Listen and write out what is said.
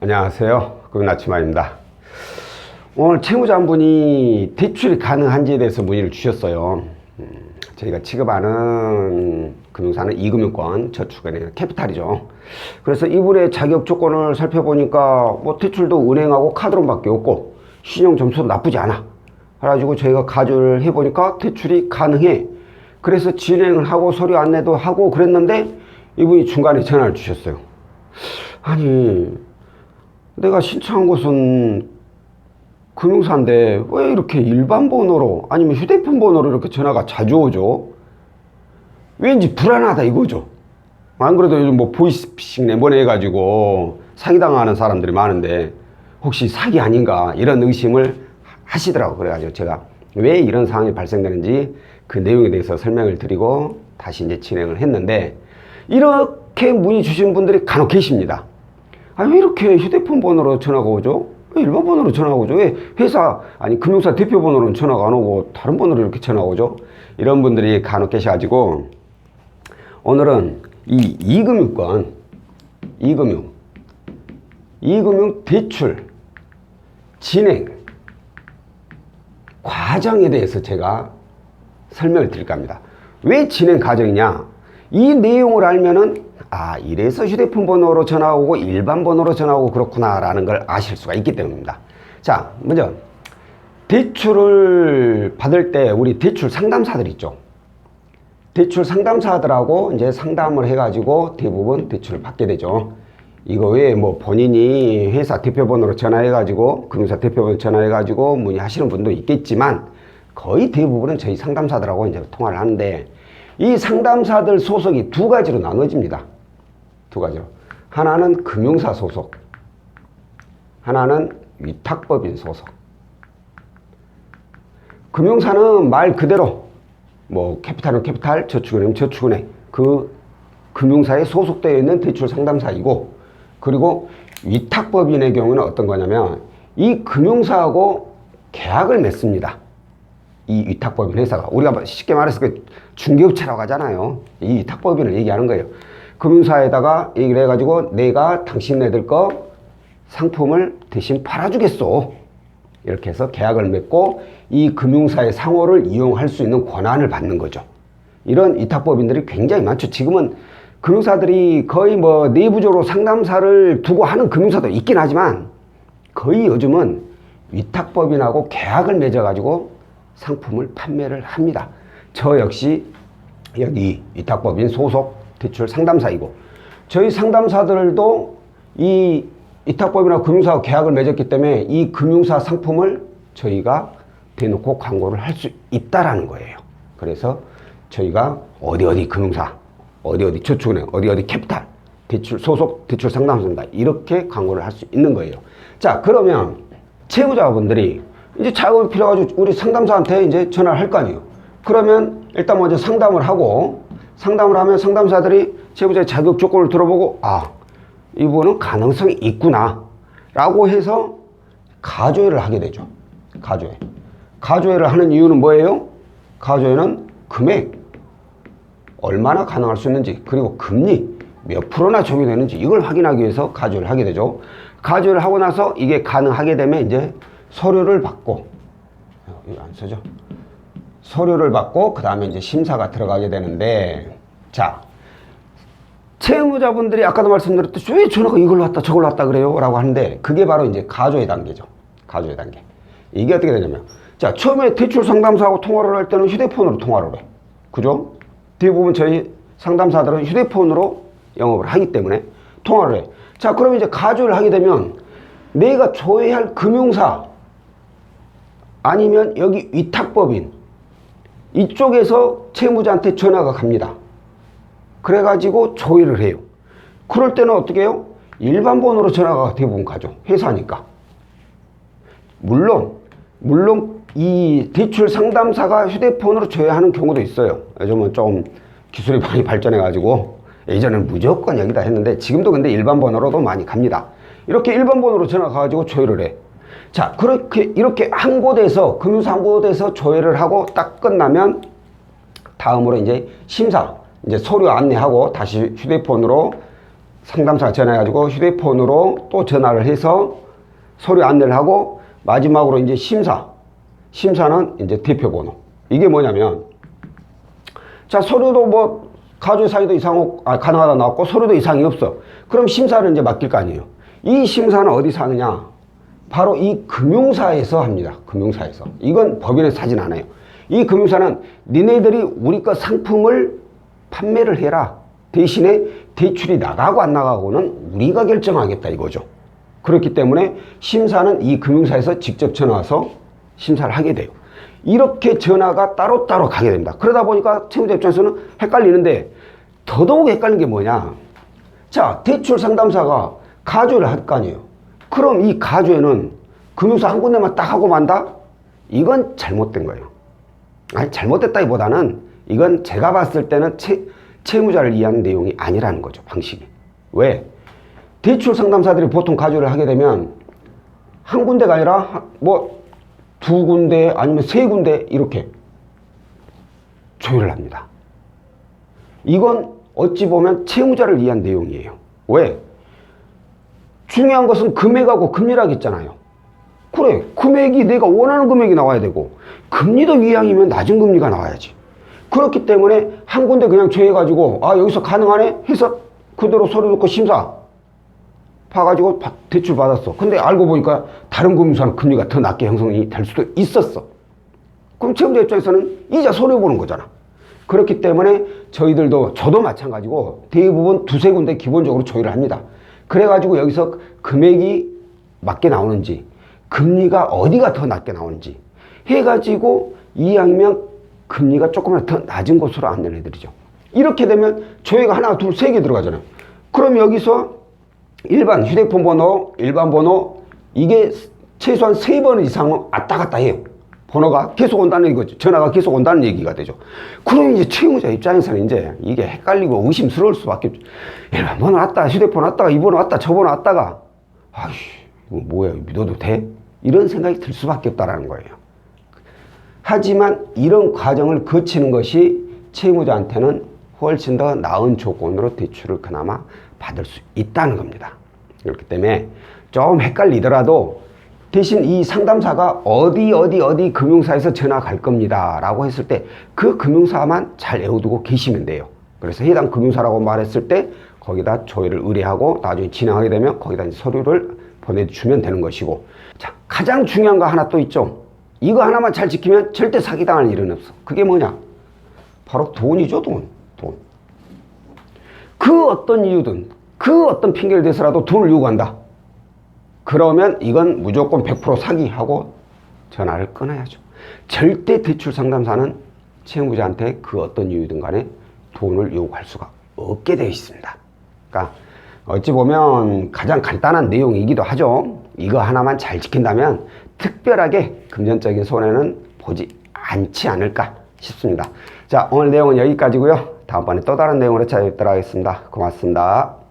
안녕하세요. 금나치마입니다. 오늘 채무자 한 분이 대출이 가능한지에 대해서 문의를 주셨어요. 저희가 취급하는 금융사는 이금융권, 저축은행, 캐피탈이죠. 그래서 이분의 자격 조건을 살펴보니까 뭐 대출도 은행하고 카드론밖에 없고 신용 점수도 나쁘지 않아. 그래가지고 저희가 가조를 해보니까 대출이 가능해. 그래서 진행을 하고 서류 안내도 하고 그랬는데 이분이 중간에 전화를 주셨어요. 아니, 내가 신청한 곳은 금융사인데 왜 이렇게 일반 번호로 아니면 휴대폰 번호로 이렇게 전화가 자주 오죠? 왠지 불안하다 이거죠. 안 그래도 요즘 뭐 보이스피싱 내보내가지고 사기당하는 사람들이 많은데 혹시 사기 아닌가 이런 의심을 하시더라고요. 그래가지고 제가 왜 이런 상황이 발생되는지 그 내용에 대해서 설명을 드리고 다시 이제 진행을 했는데, 이렇게 문의 주신 분들이 간혹 계십니다. 아니, 왜 이렇게 휴대폰 번호로 전화가 오죠? 왜 일반 번호로 전화가 오죠? 왜 회사, 아니, 금융사 대표 번호로는 전화가 안 오고 다른 번호로 이렇게 전화가 오죠? 이런 분들이 간혹 계셔가지고, 오늘은 이 이금융권, 이금융 대출 진행 과정에 대해서 제가 설명을 드릴까 합니다. 왜 진행 과정이냐? 이 내용을 알면은 이래서 휴대폰 번호로 전화 오고 일반 번호로 전화 오고 그렇구나 라는 걸 아실 수가 있기 때문입니다. 자, 먼저 대출을 받을 때 우리 대출 상담사들 있죠. 대출 상담사들하고 이제 상담을 해가지고 대부분 대출을 받게 되죠. 이거 외에 뭐 본인이 회사 대표번호로 전화해가지고 금융사 대표번호 전화해가지고 문의하시는 분도 있겠지만 거의 대부분은 저희 상담사들하고 이제 통화를 하는데, 이 상담사들 소속이 두 가지로 나눠집니다. 두 가지로. 하나는 금융사 소속, 하나는 위탁법인 소속. 금융사는 말 그대로 뭐 캐피탈은 캐피탈, 저축은행 저축은행, 그 금융사에 소속되어 있는 대출 상담사이고, 그리고 위탁법인의 경우는 어떤 거냐면 이 금융사하고 계약을 맺습니다. 이 위탁법인 회사가, 우리가 쉽게 말해서 그 중개업체라고 하잖아요. 이 위탁법인을 얘기하는 거예요. 금융사에다가 얘기를 해가지고 내가 당신네들 거 상품을 대신 팔아주겠소, 이렇게 해서 계약을 맺고 이 금융사의 상호를 이용할 수 있는 권한을 받는 거죠. 이런 위탁법인들이 굉장히 많죠. 지금은 금융사들이 거의 뭐 내부적으로 상담사를 두고 하는 금융사도 있긴 하지만 거의 요즘은 위탁법인하고 계약을 맺어가지고 상품을 판매를 합니다. 저 역시 여기 위탁법인 소속 대출 상담사이고, 저희 상담사들도 이 위탁법인하고 금융사하고 계약을 맺었기 때문에 이 금융사 상품을 저희가 대놓고 광고를 할 수 있다라는 거예요. 그래서 저희가 어디 금융사, 어디 저축은행, 어디 캐피탈 대출 소속 대출 상담사입니다, 이렇게 광고를 할 수 있는 거예요. 자, 그러면 채무자분들이 이제 자금이 필요해가지고 우리 상담사한테 이제 전화를 할 거 아니에요. 그러면 일단 먼저 상담을 하고, 상담을 하면 상담사들이 채무자의 자격 조건을 들어보고 이분은 가능성이 있구나 라고 해서 가조회를 하게 되죠. 가조회를 하는 이유는 뭐예요? 가조회는 금액 얼마나 가능할 수 있는지, 그리고 금리 몇 프로나 적용되는지 이걸 확인하기 위해서 가조회를 하게 되죠. 가조회를 하고 나서 이게 가능하게 되면 이제 서류를 받고, 이거 안 써져? 서류를 받고 그 다음에 이제 심사가 들어가게 되는데, 자, 채무자분들이 아까도 말씀드렸듯이 왜 전화가 이걸로 왔다 저걸로 왔다 그래요? 라고 하는데, 그게 바로 이제 가조회 단계죠. 가조회 단계. 이게 어떻게 되냐면, 자, 처음에 대출 상담사하고 통화를 할 때는 휴대폰으로 통화를 해. 그죠? 대부분 저희 상담사들은 휴대폰으로 영업을 하기 때문에 통화를 해. 자, 그럼 이제 가조회를 하게 되면 내가 조회할 금융사 아니면 여기 위탁법인 이쪽에서 채무자한테 전화가 갑니다. 그래가지고 조회를 해요. 그럴 때는 어떻게 해요? 일반 번호로 전화가 대부분 가죠. 회사니까. 물론 이 대출 상담사가 휴대폰으로 조회하는 경우도 있어요. 요즘은 좀 기술이 많이 발전해가지고 예전에는 무조건 여기다 했는데 지금도 근데 일반 번호로도 많이 갑니다. 이렇게 일반 번호로 전화 가가지고 조회를 해. 자, 이렇게 한 곳에서, 금융사 한 곳에서 조회를 하고 딱 끝나면 다음으로 이제 심사, 이제 서류 안내하고 다시 휴대폰으로 상담사가 전화해가지고 휴대폰으로 또 전화를 해서 서류 안내를 하고 마지막으로 이제 심사는 이제 대표번호. 이게 뭐냐면, 자, 서류도 뭐 가족 사유도 이상 가능하다 나왔고 서류도 이상이 없어. 그럼 심사를 이제 맡길 거 아니에요. 이 심사는 어디서 하느냐? 바로 이 금융사에서 합니다. 금융사에서. 이건 법인에서 하진 않아요. 이 금융사는 니네들이 우리 거 상품을 판매를 해라. 대신에 대출이 나가고 안 나가고는 우리가 결정하겠다 이거죠. 그렇기 때문에 심사는 이 금융사에서 직접 전화 와서 심사를 하게 돼요. 이렇게 전화가 따로따로 가게 됩니다. 그러다 보니까 채무자 입장에서는 헷갈리는데 더더욱 헷갈리는 게 뭐냐. 자, 대출 상담사가 가조를 할 거 아니에요. 그럼 이 가조에는 금융사 한 군데만 딱 하고 만다? 이건 잘못된 거예요. 아니, 잘못됐다기보다는 이건 제가 봤을 때는 채무자를 위한 내용이 아니라는 거죠. 방식이. 왜? 대출 상담사들이 보통 가조를 하게 되면 한 군데가 아니라 뭐 두 군데 아니면 세 군데 이렇게 조율을 합니다. 이건 어찌 보면 채무자를 위한 내용이에요. 왜? 중요한 것은 금액하고 금리라고 했잖아요. 그래, 금액이 내가 원하는 금액이 나와야 되고 금리도 이왕이면 낮은 금리가 나와야지. 그렇기 때문에 한 군데 그냥 조회해가지고 여기서 가능하네 해서 그대로 서류 넣고 심사 봐가지고 대출 받았어. 근데 알고 보니까 다른 금융사는 금리가 더 낮게 형성이 될 수도 있었어. 그럼 채무자 입장에서는 이자 손해보는 거잖아. 그렇기 때문에 저도 마찬가지고 대부분 두세 군데 기본적으로 조율을 합니다. 그래가지고 여기서 금액이 맞게 나오는지 금리가 어디가 더 낮게 나오는지 해가지고 이왕이면 금리가 조금이라도 더 낮은 곳으로 안내를 해드리죠. 이렇게 되면 조회가 하나, 둘, 세 개 들어가잖아요. 그럼 여기서 일반 휴대폰 번호, 일반 번호 이게 최소한 3번 이상은 왔다 갔다 해요. 번호가 계속 온다는 이거죠. 전화가 계속 온다는 얘기가 되죠. 그럼 이제 채무자 입장에서는 이제 이게 헷갈리고 의심스러울 수밖에 없죠. 일반 번호 왔다, 휴대폰 왔다가 이 번호 왔다, 저 번호 왔다가 이거 뭐야, 믿어도 돼? 이런 생각이 들 수밖에 없다라는 거예요. 하지만 이런 과정을 거치는 것이 채무자한테는 훨씬 더 나은 조건으로 대출을 그나마 받을 수 있다는 겁니다. 그렇기 때문에 좀 헷갈리더라도 대신 이 상담사가 어디 금융사에서 전화 갈 겁니다 라고 했을 때 그 금융사만 잘 외워두고 계시면 돼요. 그래서 해당 금융사라고 말했을 때 거기다 조회를 의뢰하고 나중에 진행하게 되면 거기다 이제 서류를 보내주면 되는 것이고, 자, 가장 중요한 거 하나 또 있죠. 이거 하나만 잘 지키면 절대 사기당할 일은 없어. 그게 뭐냐? 바로 돈이죠. 돈. 그 어떤 이유든 그 어떤 핑계를 대서라도 돈을 요구한다. 그러면 이건 무조건 100% 사기하고 전화를 끊어야죠. 절대 대출 상담사는 채무자한테 그 어떤 이유든 간에 돈을 요구할 수가 없게 되어 있습니다. 그러니까 어찌 보면 가장 간단한 내용이기도 하죠. 이거 하나만 잘 지킨다면 특별하게 금전적인 손해는 보지 않지 않을까 싶습니다. 자, 오늘 내용은 여기까지고요. 다음번에 또 다른 내용으로 찾아뵙도록 하겠습니다. 고맙습니다.